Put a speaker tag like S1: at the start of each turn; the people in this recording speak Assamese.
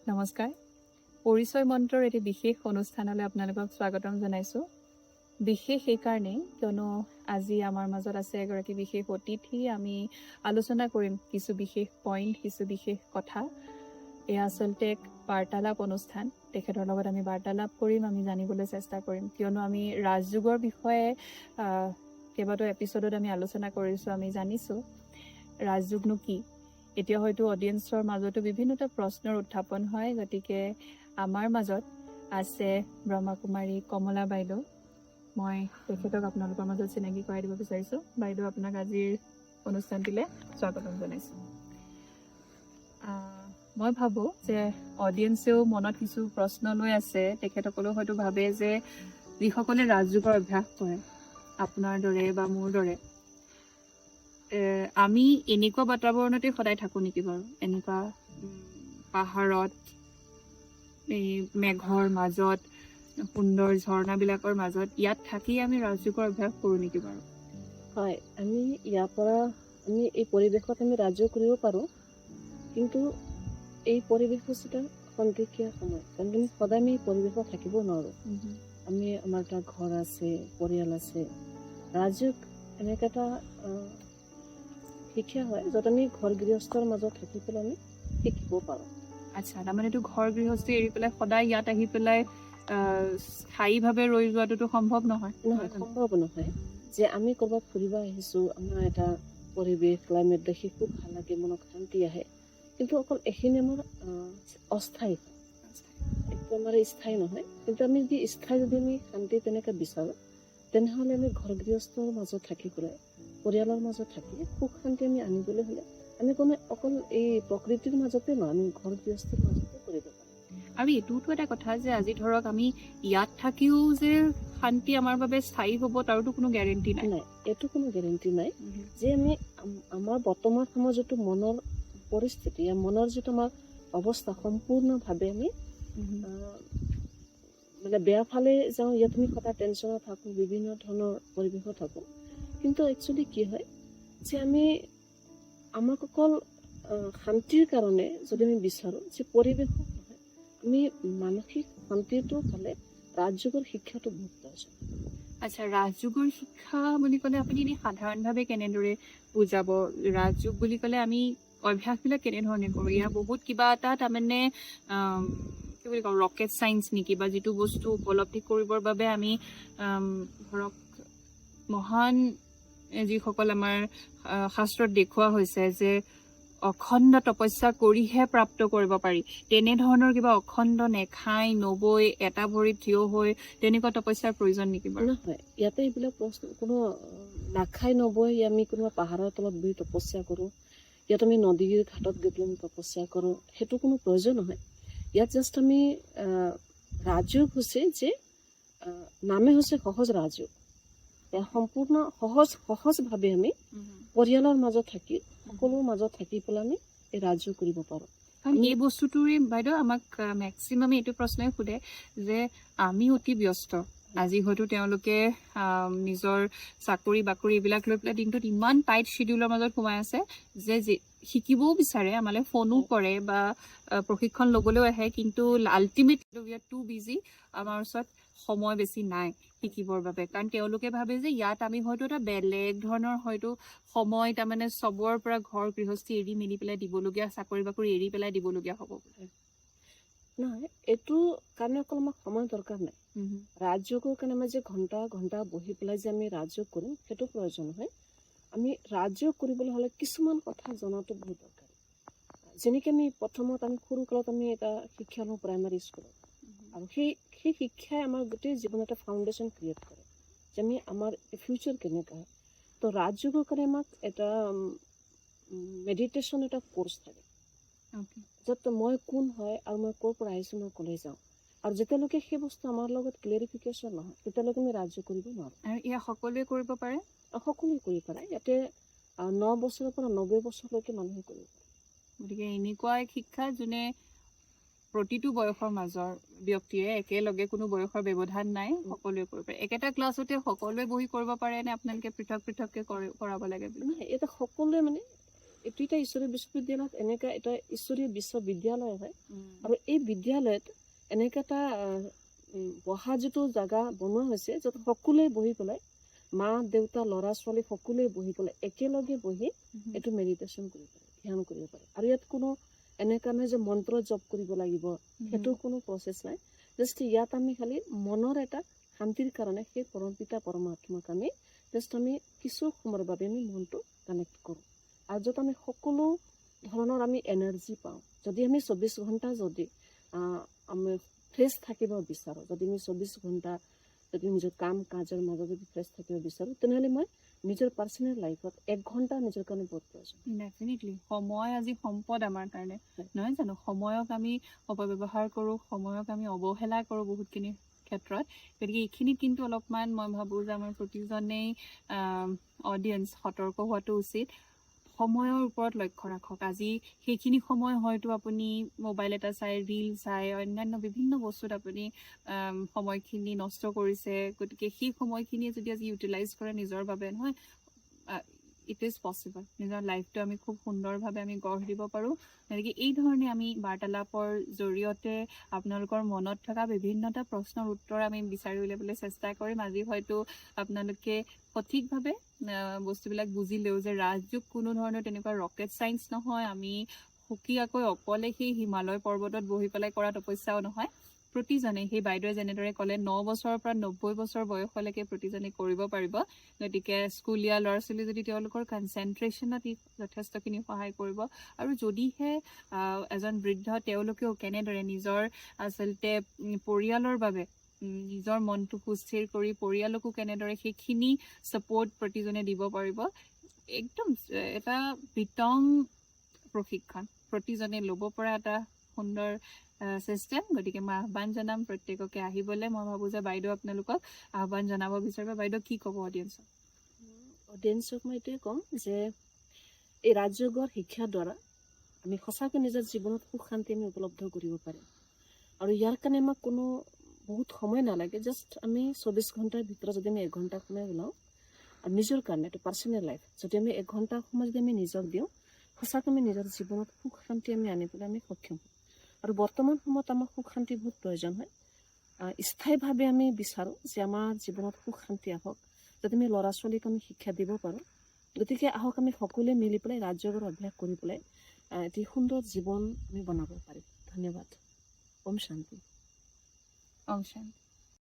S1: নমস্কাৰ। পৰিচয় মন্ত্ৰৰ এটি বিশেষ অনুষ্ঠানলৈ আপোনালোকক স্বাগতম জনাইছোঁ। বিশেষ সেইকাৰণেই কিয়নো আজি আমাৰ মাজত আছে এগৰাকী বিশেষ অতিথি। আমি আলোচনা কৰিম কিছু বিশেষ পইণ্ট, কিছু বিশেষ কথা। এয়া আচলতে এক বাৰ্তালাপ অনুষ্ঠান। তেখেতৰ লগত আমি বাৰ্তালাপ কৰিম, আমি জানিবলৈ চেষ্টা কৰিম, কিয়নো আমি ৰাজযোগৰ বিষয়ে কেইবাটাও এপিছডত আমি আলোচনা কৰিছোঁ। আমি জানিছোঁ ৰাজযোগনো কি। এতিয়া হয়তো অডিয়েন্সৰ মাজতো বিভিন্নটা প্ৰশ্নৰ উত্থাপন হয়। গতিকে আমাৰ মাজত আছে ব্ৰহ্মাকুমাৰী কমলা বাইদেউ। মই তেখেতক আপোনালোকৰ মাজত চিনাকি কৰাই দিব বিচাৰিছোঁ। বাইদেউ, আপোনাক আজিৰ অনুষ্ঠানটিলৈ স্বাগতম জনাইছোঁ। মই ভাবোঁ যে অডিয়েন্সেও মনত কিছু প্ৰশ্ন লৈ আছে। তেখেতসকলেও হয়তো ভাবে যে যিসকলে ৰাজযোগৰ অভ্যাস কৰে, আপোনাৰ দৰে বা মোৰ দৰে, আমি এনেকুৱা বাতাবৰণতে সদায় থাকোঁ নেকি বাৰু? এনেকুৱা পাহাৰত, এই মেঘৰ মাজত, সুন্দৰ ঝৰ্ণাবিলাকৰ মাজত, ইয়াত থাকি আমি ৰাজযোগৰ অভ্যাস কৰোঁ নেকি বাৰু?
S2: হয়, আমি ইয়াৰ পৰা আমি এই পৰিৱেশত আমি ৰাজযোগ কৰিব পাৰোঁ, কিন্তু এই পৰিৱেশ হৈছে খন্তেকীয়া সময়। কাৰণ আমি সদায় আমি এই পৰিৱেশত থাকিব নোৱাৰোঁ। আমি আমাৰ এটা ঘৰ আছে, পৰিয়াল আছে। ৰাজযোগ এনেকৈ এটা শিক্ষা হয় য'ত আমি ঘৰ গৃহস্থৰ মাজত থাকি পেলাই আমি শিকিব পাৰোঁ।
S1: আচ্ছা, তাৰমানে এইটো ঘৰ গৃহস্থী এৰি পেলাই সদায় ইয়াত আহি পেলাই স্থায়ীভাৱে ৰৈ যোৱাটোতো সম্ভৱ নহয়?
S2: নহয়, সম্ভৱ নহয়। যে আমি ক'ৰবাত ফুৰিব আহিছোঁ, আমাৰ এটা পৰিৱেশ ক্লাইমেট দেখি খুব ভাল লাগে, মনত শান্তি আহে, কিন্তু অকল এইখিনি আমাৰ অস্থায়ী, একেবাৰে স্থায়ী নহয়। কিন্তু আমি যদি স্থায়ী যদি আমি শান্তি তেনেকৈ বিচাৰোঁ, তেনেহ'লে আমি ঘৰ গৃহস্থৰ মাজত থাকি পেলাই, পৰিয়ালৰ মাজত থাকি সুখ শান্তি আমি আনিবলৈ হ'লে আমি কোনো অকল এই প্ৰকৃতিৰ মাজতে নহয়, আমি ঘৰ গৃহস্থৰ মাজতে কৰিব পাৰোঁ।
S1: আৰু এইটোতো এটা কথা যে আজি ধৰক আমি ইয়াত থাকিও যে শান্তি আমাৰ বাবে স্থায়ী হ'ব, তাৰোতো কোনো গেৰেণ্টি নাই।
S2: এইটো কোনো গেৰেণ্টি নাই যে আমি আমাৰ বৰ্তমান সময়ৰ যিটো মনৰ পৰিস্থিতি, মনৰ যিটো আমাৰ অৱস্থা সম্পূৰ্ণভাৱে আমি মানে বেয়া ফালে যাওঁ। ইয়াত আমি সদায় টেনশ্যনত থাকোঁ, বিভিন্ন ধৰণৰ পৰিৱেশত থাকোঁ। কিন্তু একচুৱেলি কি হয় যে আমি আমাক অকল শান্তিৰ কাৰণে যদি আমি বিচাৰোঁ যে পৰিৱেশ নহয়, আমি মানসিক শান্তিটো পালে ৰাজযোগৰ শিক্ষাটো বহুত প্ৰয়োজন।
S1: আচ্ছা, ৰাজযোগৰ শিক্ষা বুলি ক'লে আপুনি এনেই সাধাৰণভাৱে কেনেদৰে বুজাব? ৰাজযোগ বুলি ক'লে আমি অভ্যাসবিলাক কেনেধৰণে কৰোঁ? ইয়াৰ বহুত কিবা এটা তাৰমানে কি বুলি কওঁ, ৰকেট চাইন্স নেকি? বা যিটো বস্তু উপলব্ধি কৰিবৰ বাবে আমি ধৰক মহান যিসকল আমাৰ শাস্ত্ৰত দেখুওৱা হৈছে যে অখণ্ড তপস্যা কৰিহে প্ৰাপ্ত কৰিব পাৰি, তেনেধৰণৰ কিবা অখণ্ড নেখাই নবৈ এটা ভৰিত থিয় হৈ তেনেকুৱা তপস্যাৰ প্ৰয়োজন নেকি বাৰু?
S2: নহয়, ইয়াতে এইবিলাক প্ৰশ্ন কোনো নাখাই নবৈ আমি কোনোবা পাহাৰৰ তলত বহি তপস্যা কৰোঁ, ইয়াত আমি নদীৰ ঘাটত গৈ পেলাই আমি তপস্যা কৰোঁ, সেইটো কোনো প্ৰয়োজন নহয়। ইয়াত জাষ্ট আমি ৰাজযোগ হৈছে যে নামে হৈছে সহজ ৰাজযোগ। সম্পূৰ্ণ সহজভাৱে আমি পৰিয়ালৰ মাজত থাকি, সকলোৰ মাজত থাকি পেলাই আমি এই ৰাজযোগ কৰিব পাৰোঁ।
S1: কাৰণ এই বস্তুটোৰে বাইদেউ আমাক মেক্সিমামে এইটো প্ৰশ্নই সোধে যে আমি অতি ব্যস্ত। আজি হয়তো তেওঁলোকে নিজৰ চাকৰি বাকৰি এইবিলাক লৈ পেলাই দিনটোত ইমান টাইট শ্বিডিউলৰ মাজত সোমাই আছে যে শিকিবও বিচাৰে, আমালৈ ফোনো কৰে বা প্ৰশিক্ষণ ল'বলৈও আহে, কিন্তু ultimately we are too busy, আমাৰ ওচৰত সময় বেছি নাই শিকিবৰ বাবে। কাৰণ তেওঁলোকে ভাবে যে ইয়াত আমি হয়তো এটা বেলেগ ধৰণৰ হয়তো সময় তাৰমানে চবৰ পৰা ঘৰ গৃহস্থী এৰি মেলি পেলাই দিবলগীয়া, চাকৰি বাকৰি এৰি পেলাই দিবলগীয়া হ'ব।
S2: নহয়, এইটো কাৰণে অকল আমাক সময় দৰকাৰ নাই। ৰাজযোগৰ কাৰণে আমি যে ঘণ্টা ঘণ্টা বহি পেলাই যে আমি ৰাজযোগ কৰিম, সেইটো প্ৰয়োজন নহয়। আমি ৰাজযোগ কৰিবলৈ হ'লে কিছুমান কথা জনাটো বহুত দৰকাৰ। যেনেকৈ আমি প্ৰথমত আমি সৰু কালত আমি এটা শিক্ষা লওঁ প্ৰাইমাৰী স্কুলত, আৰু সেই শিক্ষাই আমাৰ গোটেই জীৱনত এটা ফাউণ্ডেশ্যন ক্ৰিয়েট কৰে যে আমি আমাৰ ফিউচাৰ কেনেকুৱা হয়। তো ৰাজযোগৰ কাৰণে আমাক এটা মেডিটেশ্যন এটা কোৰ্চ থাকে, য'ত মই কোন হয় আৰু মই ক'ৰ পৰা আহিছোঁ, মই ক'লৈ যাওঁ, আৰু যেতিয়ালৈকে সেই বস্তু আমাৰ লগত ক্লেৰিফিকেশ্যন নহয় তেতিয়ালৈকে আমি ৰাজযোগ কৰিব নোৱাৰোঁ।
S1: আৰু এয়া সকলোৱে কৰিব পাৰে?
S2: সকলোৱে কৰিব পাৰে। ইয়াতে 9 বছৰৰ পৰা 90 বছৰলৈকে মানুহে কৰিব পাৰে।
S1: গতিকে এনেকুৱা এক শিক্ষা যোনে প্ৰতিটো বয়সৰ মাজৰ ব্যক্তিয়ে, একেলগে কোনো বয়সৰ ব্যৱধান নাই, সকলোৱে কৰিব পাৰে। একেটা ক্লাছতে সকলোৱে বহি কৰিব পাৰে নে আপোনালোকে পৃথক পৃথককৈ কৰাব লাগে?
S2: নহয়, ইয়াতে সকলোৱে মানে এইটো এটা ঈশ্বৰীয় বিশ্ববিদ্যালয়ত এনেকা এটা ঈশ্বৰীয় বিশ্ববিদ্যালয় হয় আৰু এই বিদ্যালয়ত এনেকা এটা বহা যিটো জাগা বনোৱা হৈছে য'ত সকলোৱে বহি পেলাই মা দেউতা ল'ৰা ছোৱালী সকলোৱে বহি পেলাই একেলগে বহি এইটো মেডিটেশ্যন কৰিব পাৰে, ধ্যান কৰিব পাৰে। আৰু ইয়াত কোনো এনেকা নহয় যে মন্ত্ৰ জপ কৰিব লাগিব, সেইটো কোনো প্ৰচেছ নাই। জাষ্ট ইয়াত আমি খালি মনৰ এটা শান্তিৰ কাৰণে সেই পৰম পিতা পৰমাত্মাক আমি জাষ্ট আমি কিছু সময়ৰ বাবে আমি মনটো কানেক্ট কৰোঁ। আৰু য'ত আমি সকলো ধৰণৰ আমি এনাৰ্জি পাওঁ। যদি আমি 24 ঘণ্টা যদি আমি ফ্ৰেছ থাকিব বিচাৰোঁ, যদি আমি 24 ঘণ্টা যদি নিজৰ কাম কাজৰ মাজত যদি ফ্ৰেছ থাকিব বিচাৰোঁ, তেনেহ'লে মই নিজৰ পাৰ্চনেল লাইফত 1 ঘণ্টা নিজৰ কাৰণে বহুত প্ৰয়োজন।
S1: ডেফিনেটলি সময় আজি সম্পদ আমাৰ কাৰণে, নহয় জানো? সময়ক আমি অপব্যৱহাৰ কৰোঁ, সময়ক আমি অৱহেলা কৰোঁ বহুতখিনি ক্ষেত্ৰত। গতিকে এইখিনিত কিন্তু অলপমান মই ভাবোঁ যে আমাৰ প্ৰতিজনেই অডিয়েঞ্চ সতৰ্ক হোৱাটো উচিত। সময়ৰ ওপৰত লক্ষ্য ৰাখক। আজি সেইখিনি সময় হয়তো আপুনি মোবাইল এটা চাই, ৰীল চাই, অন্যান্য বিভিন্ন বস্তুত আপুনি সময়খিনি নষ্ট কৰিছে। গতিকে সেই সময়খিনিয়ে যদি আজি ইউটিলাইজ কৰে নিজৰ বাবে, নহয় ইট ইজ পচিবল। নিজৰ লাইফটো আমি খুব সুন্দৰভাৱে আমি গঢ় দিব পাৰোঁ। গতিকে এই ধৰণে আমি বাৰ্তালাপৰ জৰিয়তে আপোনালোকৰ মনত থকা বিভিন্নটা প্ৰশ্নৰ উত্তৰ আমি বিচাৰি উলিয়াবলৈ চেষ্টা কৰিম। আজি হয়তো আপোনালোকে সঠিকভাৱে বস্তুবিলাক বুজিলেও যে ৰাজযোগ কোনো ধৰণৰ তেনেকুৱা ৰকেট চাইন্স নহয়। আমি সুকীয়াকৈ অকলে সেই হিমালয় পৰ্বতত বহি পেলাই কৰা তপস্যাও নহয়। প্ৰতিজনে সেই বাইদেৱে যেনেদৰে ক'লে 9 বছৰৰ পৰা 90 বছৰ বয়সলৈকে প্ৰতিজনে কৰিব পাৰিব। গতিকে স্কুলীয়া ল'ৰা ছোৱালী যদি তেওঁলোকৰ কনচেনট্ৰেশ্যনত ই যথেষ্টখিনি সহায় কৰিব। আৰু যদিহে এজন বৃদ্ধ তেওঁলোকেও কেনেদৰে নিজৰ আচলতে পৰিয়ালৰ বাবে নিজৰ মনটো সুস্থিৰ কৰি পৰিয়ালকো কেনেদৰে সেইখিনি ছাপোৰ্ট প্ৰতিজনে দিব পাৰিব, একদম এটা বিতং প্ৰশিক্ষণ প্ৰতিজনে ল'ব পৰা এটা সুন্দৰ ছিষ্টেম। গতিকে মই আহ্বান জনাম প্ৰত্যেককে আহিবলৈ। মই ভাবোঁ যে বাইদেউ আপোনালোকক আহ্বান জনাব বিচাৰিব। বাইদেউ কি ক'ব অডিয়েঞ্চক?
S2: অডিয়েঞ্চক মই এইটোৱে ক'ম যে এই ৰাজযোগৰ শিক্ষাৰ দ্বাৰা আমি সঁচাকৈ নিজৰ জীৱনত সুখ শান্তি আমি উপলব্ধ কৰিব পাৰিম। আৰু ইয়াৰ কাৰণে আমাক কোনো বহুত সময় নালাগে। জাষ্ট আমি 24 ঘণ্টাৰ ভিতৰত যদি আমি 1 ঘণ্টা সময় ওলাওঁ আৰু নিজৰ কাৰণে এইটো পাৰ্চনেল লাইফ যদি আমি 1 ঘণ্টা সময় যদি আমি নিজক দিওঁ, সঁচাকৈ আমি নিজৰ জীৱনত সুখ শান্তি আমি আনিবলৈ আমি সক্ষম হওঁ। আৰু বৰ্তমান সময়ত আমাক সুখ শান্তি বহুত প্ৰয়োজন হয়। স্থায়ীভাৱে আমি বিচাৰোঁ যে আমাৰ জীৱনত সুখ শান্তি আহক, যাতে আমি ল'ৰা ছোৱালীক আমি শিক্ষা দিব পাৰোঁ। গতিকে আহক আমি সকলোৱে মিলি পেলাই ৰাজযোগৰ অভ্যাস কৰি পেলাই এটি সুন্দৰ জীৱন আমি বনাব পাৰিম। ধন্যবাদ। ওম শান্তি।
S1: ওম শান্তি।